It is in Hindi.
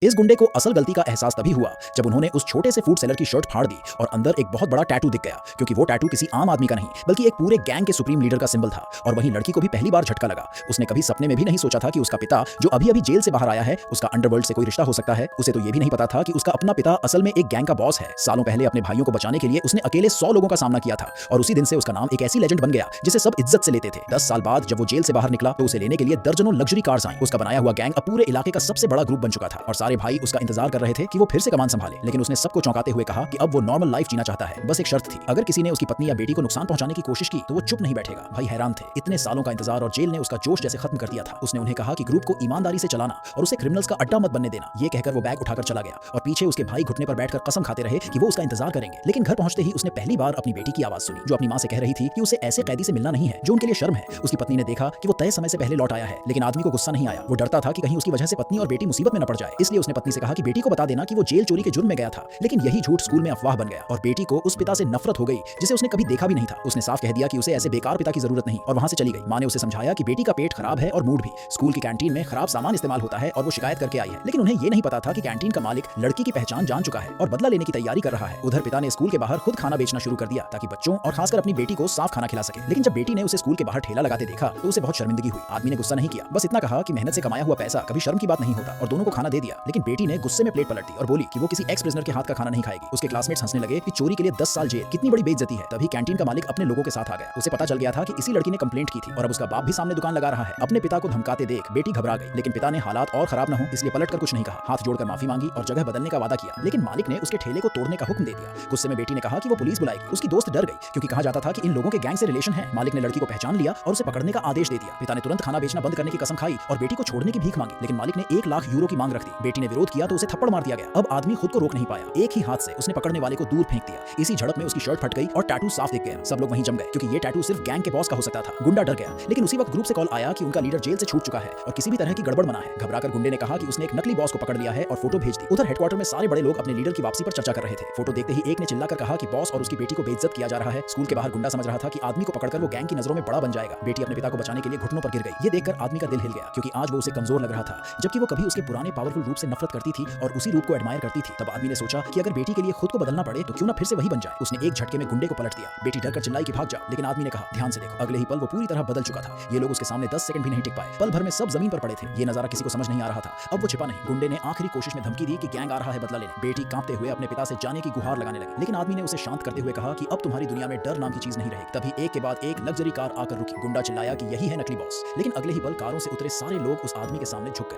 इस गुंडे को असल गलती का एहसास तभी हुआ जब उन्होंने उस छोटे से फूड सेलर की शर्ट फाड़ दी और अंदर एक बहुत बड़ा टैटू दिख गया, क्योंकि वो टैटू किसी आम आदमी का नहीं बल्कि एक पूरे गैंग के सुप्रीम लीडर का सिंबल था। और वहीं लड़की को भी पहली बार झटका लगा। उसने कभी सपने में भी नहीं सोचा था कि उसका पिता, जो अभी अभी जेल से बाहर आया है, उसका अंडरवर्ल्ड से कोई रिश्ता हो सकता है। उसे तो ये भी नहीं पता था कि उसका अपना पिता असल में एक गैंग का बॉस है। सालों पहले अपने भाइयों को बचाने के लिए उसने अकेले 100 लोगों का सामना किया था और उसी दिन से उसका नाम एक ऐसी लेजेंड बन गया जिसे सब इज्जत से लेते थे। 10 साल बाद जब वो जेल से बाहर निकला तो उसे लेने के लिए दर्जनों लग्जरी कार्स आई। उसका बनाया हुआ गैंग अब पूरे इलाके का सबसे बड़ा ग्रुप बन चुका था और सारे भाई उसका इंतजार कर रहे थे कि वो फिर से कमान संभाले। लेकिन उसने सबको चौंकाते हुए कहा कि अब वो नॉर्मल लाइफ जीना चाहता है, बस एक शर्त थी, अगर किसी ने उसकी पत्नी या बेटी को नुकसान पहुंचाने की कोशिश की तो वो चुप नहीं बैठेगा। भाई हैरान थे, इतने सालों का इंतजार और जेल ने उसका जोश जैसे खत्म कर दिया था। उसने उन्हें कहा कि ग्रुप को ईमानदारी से चलाना और उसे क्रिमिनल्स का अड्डा मत बनने देना। ये कहकर वो बैग उठाकर चला गया और पीछे उसके भाई घुटने पर बैठकर कसम खाते रहे कि वो उसका इंतजार करेंगे। लेकिन घर पहुंचते ही उसने पहली बार अपनी बेटी की आवाज सुनी, जो अपनी मां से कह रही थी कि उसे ऐसे कैदी से मिलना नहीं है जो उनके लिए शर्म है। उसकी पत्नी ने देखा कि वो तय समय से पहले लौट आया है, लेकिन आदमी को गुस्सा नहीं आया। वो डरता था कि कहीं उसकी वजह से पत्नी और बेटी मुसीबत में न पड़ जाए, इसलिए उसने पत्नी से कहा कि बेटी को बता देना कि वो जेल चोरी के जुर्म में गया था। लेकिन यही झूठ स्कूल में अफवाह बन गया और बेटी को उस पिता से नफरत हो गई जिसे उसने कभी देखा भी नहीं था। उसने साफ कह दिया कि उसे ऐसे बेकार पिता की जरूरत नहीं और वहां से चली गई। मां ने उसे समझाया कि बेटी का पेट खराब है और मूड भी। स्कूल की कैंटीन में खराब सामान इस्तेमाल होता है और वो शिकायत करके आई है, लेकिन उन्हें ये नहीं पता था कि कैंटीन का मालिक लड़की की पहचान जान चुका है और बदला लेने की तैयारी कर रहा है। उधर पिता ने स्कूल के बाहर खुद खाना बेचना शुरू कर दिया ताकि बच्चों और खासकर अपनी बेटी को साफ खाना खिला सके। लेकिन जब बेटी ने उसे स्कूल के बाहर ठेला लगाते देखा तो उसे बहुत शर्मिंदगी हुई। आदमी ने गुस्सा नहीं किया, बस इतना कहा कि मेहनत से कमाया हुआ पैसा कभी शर्म की बात नहीं होता, और दोनों को खाना दे दिया। लेकिन बेटी ने गुस्से में प्लेट पलट दी और बोली कि वो किसी एक्स प्रिजनर के हाथ का खाना नहीं खाएगी। उसके क्लासमेट्स हंसने लगे कि चोरी के लिए 10 साल जेल, कितनी बड़ी बेइज्जती है। तभी कैंटीन का मालिक अपने लोगों के साथ आ गया। उसे पता चल गया था कि इसी लड़की ने कंप्लेंट की थी और अब उसका बाप भी सामने दुकान लगा रहा है। अपने पिता को धमकाते देख बेटी घबरा गई, लेकिन पिता ने हालात और खराब न हो इसलिए पलटकर कुछ नहीं कहा, हाथ जोड़कर माफी मांगी और जगह बदलने का वादा किया। लेकिन मालिक ने उसके ठेले को तोड़ने का हुक्म दे दिया। गुस्से में बेटी ने कहा कि वो पुलिस बुलाएगी। उसकी दोस्त डर गई क्योंकि कहा जाता था कि इन लोगों के गैंग से रिलेशन है। मालिक ने लड़की को पहचान लिया और उसे पकड़ने का आदेश दे दिया। पिता ने तुरंत खाना बेचना बंद करने की कसम खाई और बेटी को छोड़ने की भीख मांगी, लेकिन मालिक ने 1 लाख यूरो की मांग रख दी। बेटी ने विरोध किया तो उसे थप्पड़ मार दिया गया। अब आदमी खुद को रोक नहीं पाया, एक ही हाथ से उसने पकड़ने वाले को दूर फेंक दिया। इसी झड़प में उसकी शर्ट फट गई और टैटू साफ दिख गया। सब लोग वहीं जम गए क्योंकि ये टैटू सिर्फ गैंग के बॉस का हो सकता था। गुंडा डर गया, लेकिन उसी वक्त ग्रुप से कॉल आया कि उनका लीडर जेल से छूट चुका है और किसी भी तरह की गड़बड़ मना है। घबराकर गुंडे ने कहा कि उसने एक नकली बॉस को पकड़ लिया है और फोटो भेज दी। उधर हेडक्वार्टर में सारे बड़े लोग अपने लीडर की वापसी पर चर्चा कर रहे थे। फोटो देखते ही एक ने चिल्लाकर कहा कि बॉस और उसकी बेटी को बेइज्जत किया जा रहा है। स्कूल के बाहर गुंडा समझ रहा था कि आदमी को पकड़कर वो गैंग की नजरों में बड़ा बन जाएगा। बेटी अपने पिता को बचाने के लिए घुटनों पर गिर गई। ये देखकर आदमी का दिल हिल गया क्योंकि आज वो उसे कमजोर लग रहा था, जबकि वो कभी उसके पुराने पावरफुल रूप से नफरत करती थी और उसी रूप को एडमायर करती थी। तब आदमी ने सोचा कि अगर बेटी के लिए खुद को बदलना पड़े तो क्यों ना फिर से वही बन जाए। उसने एक झटके में गुंडे को पलट दिया। बेटी डरकर चिल्लाई कि भाग जा, लेकिन आदमी ने कहा ध्यान से देखो। अगले ही पल वो पूरी तरह बदल चुका था। ये लोग उसके सामने 10 सेकंड भी नहीं टिक पाए। पल भर में सब जमीन पर पड़े थे। ये नजारा किसी को समझ नहीं आ रहा था। अब वो छिपा नहीं। गुंडे ने आखिरी कोशिश में धमकी दी कि गैंग आ रहा है बदला लेने। बेटी कांपते हुए अपने पिता से जाने की गुहार लगाने लगी, लेकिन आदमी ने उसे शांत करते हुए कहा कि अब तुम्हारी दुनिया में डर नाम की चीज नहीं रहेगी। तभी एक के बाद एक लग्जरी कार आकर रुकी। गुंडा चिल्लाया कि यही है नकली बॉस, लेकिन अगले ही पल कारों से उतरे सारे लोग उस आदमी के सामने झुक गए।